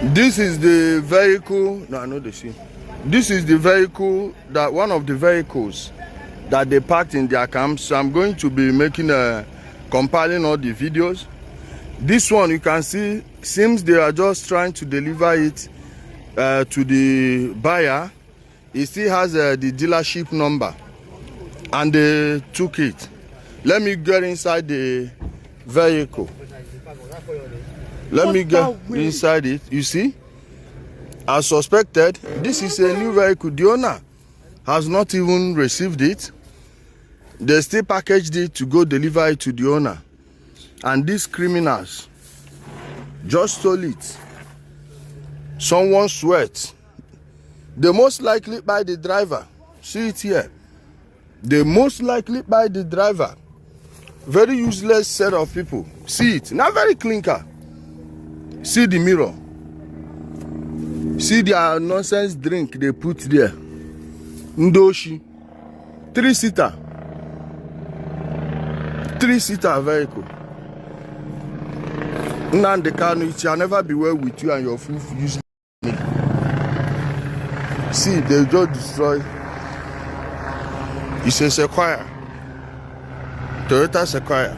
This is the vehicle. No, I know the see. This is the vehicle that one of the vehicles that they parked in their camp. So I'm going to be making compiling all the videos. This one you can see seems they are just trying to deliver it to the buyer. It still has the dealership number, and they took it. Let me get inside the vehicle. Let me get inside it. You see, as suspected, this is a new vehicle. The owner has not even received it. They still packaged it to go deliver it to the owner. And these criminals just stole it. Someone sweat. They most likely by the driver. See it here. They most likely by the driver. Very useless set of people. See it. Not very clean car. See the mirror. See their nonsense drink they put there. Ndoshi. 3-seater. 3-seater vehicle. Nan the car, it shall never be well with you and your full useless. See, they just destroy. It's a sequia. Toyota Sequoia.